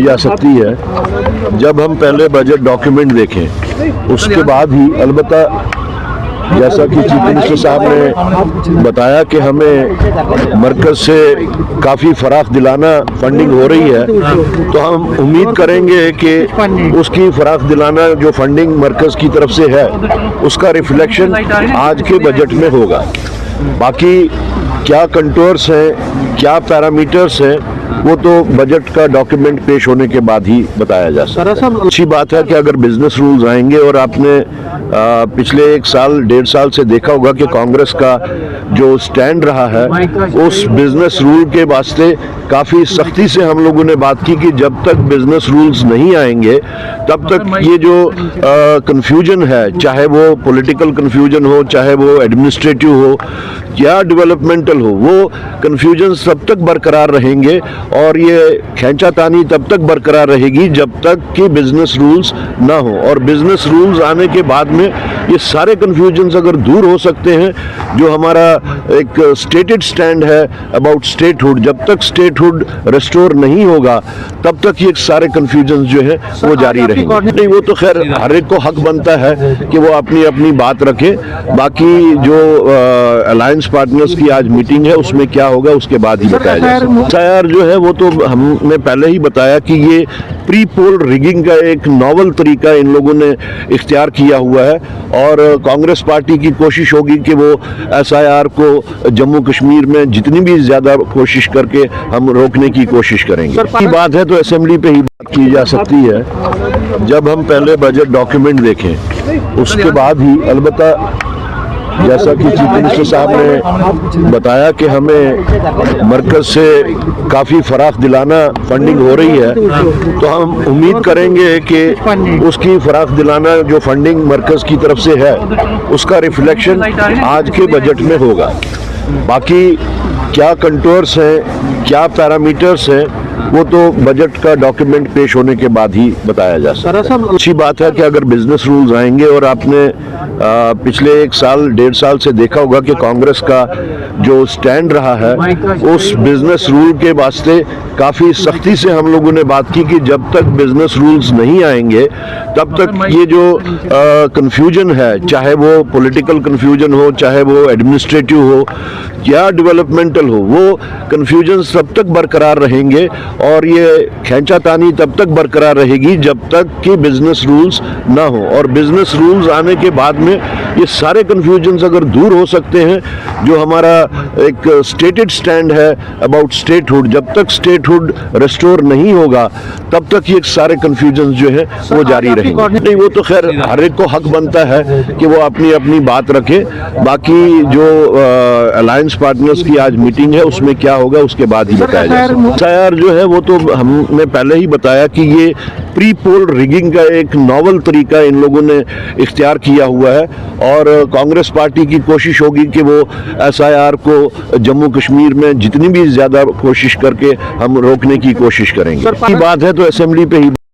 की जा सकती है जब हम पहले बजट डॉक्यूमेंट देखें, उसके बाद ही अलबत्ता जैसा कि चीफ मिनिस्टर साहब ने बताया कि हमें मरकज से काफ़ी फराख दिलाना फंडिंग हो रही है, तो हम उम्मीद करेंगे कि उसकी फराख दिलाना जो फंडिंग मरकज की तरफ से है उसका रिफ्लेक्शन आज के बजट में होगा। बाकी क्या कंटूर्स हैं, क्या पैरामीटर्स हैं, वो तो बजट का डॉक्यूमेंट पेश होने के बाद ही बताया जा सकता है। अच्छी बात है कि अगर बिजनेस रूल्स आएंगे, और आपने पिछले 1 साल 1.5 साल से देखा होगा कि कांग्रेस का जो स्टैंड रहा है उस बिजनेस रूल के वास्ते काफ़ी सख्ती से हम लोगों ने बात की कि जब तक बिजनेस रूल्स नहीं आएंगे तब तक ये जो कन्फ्यूजन है, चाहे वो पॉलिटिकल कन्फ्यूजन हो, चाहे वो एडमिनिस्ट्रेटिव हो या डेवलपमेंटल हो, वो कन्फ्यूजन तब तक बरकरार रहेंगे और ये खींचातानी तब तक बरकरार रहेगी जब तक कि बिजनेस रूल्स ना हो। और बिजनेस रूल्स आने के बाद में ये सारे कन्फ्यूजन्स अगर दूर हो सकते हैं, जो हमारा एक स्टेटेड स्टैंड है अबाउट स्टेटहुड, जब तक स्टेटहुड रिस्टोर नहीं होगा तब तक ये सारे कन्फ्यूजन्स जो है वो जारी रहेंगे। नहीं, वो तो खैर हर एक को हक बनता है कि वो अपनी अपनी बात रखे। बाकी जो अलायंस पार्टनर्स की आज मीटिंग है उसमें क्या होगा उसके बाद ही बताया जाएगा। SIR जो है वो तो हमने पहले ही बताया कि ये प्री पोल रिगिंग का एक नॉवल तरीका इन लोगों ने इख्तियार किया हुआ है, और कांग्रेस पार्टी की कोशिश होगी कि वो SIR को जम्मू कश्मीर में जितनी भी ज़्यादा कोशिश करके हम रोकने की कोशिश करेंगे। की बात है तो असेंबली पे ही बात की जा सकती है जब हम पहले बजट डॉक्यूमेंट देखें, उसके बाद ही अलबत्ता जैसा कि चीफ मिनिस्टर साहब ने बताया कि हमें मरकज से काफ़ी फराख दिलाना फंडिंग हो रही है, तो हम उम्मीद करेंगे कि उसकी फराख दिलाना जो फंडिंग मरकज की तरफ से है उसका रिफ्लेक्शन आज के बजट में होगा। बाकी क्या कंटूर्स हैं, क्या पैरामीटर्स हैं, वो तो बजट का डॉक्यूमेंट पेश होने के बाद ही बताया जा सकता है। अच्छी बात है कि अगर बिजनेस रूल्स आएंगे, और आपने पिछले 1 साल 1.5 साल से देखा होगा कि कांग्रेस का जो स्टैंड रहा है उस बिजनेस रूल के वास्ते काफ़ी सख्ती से हम लोगों ने बात की कि जब तक बिजनेस रूल्स नहीं आएंगे तब तक ये जो कन्फ्यूजन है, चाहे वो पॉलिटिकल कन्फ्यूजन हो, चाहे वो एडमिनिस्ट्रेटिव हो या डेवलपमेंटल हो, वो कन्फ्यूजन तब तक बरकरार रहेंगे और ये खींचातानी तब तक बरकरार रहेगी जब तक कि बिजनेस रूल्स ना हो। और बिजनेस रूल्स आने के बाद में ये सारे कन्फ्यूजन्स अगर दूर हो सकते हैं, जो हमारा एक स्टेटेड स्टैंड है अबाउट स्टेटहुड, जब तक स्टेटहुड रिस्टोर नहीं होगा तब तक ये सारे कन्फ्यूजन्स जो है वो जारी रहेंगे। नहीं, वो तो खैर हर एक को हक बनता है कि वो अपनी अपनी बात रखे। बाकी जो अलायंस पार्टनर्स की आज मीटिंग है उसमें क्या होगा उसके बाद ही बताया जाएगा। SIR जो है वो तो हमने पहले ही बताया कि ये प्री पोल रिगिंग का एक नॉवल तरीका इन लोगों ने इख्तियार किया हुआ है, और कांग्रेस पार्टी की कोशिश होगी कि वो SIR को जम्मू कश्मीर में जितनी भी ज़्यादा कोशिश करके हम रोकने की कोशिश करेंगे। की बात है तो असेंबली पे ही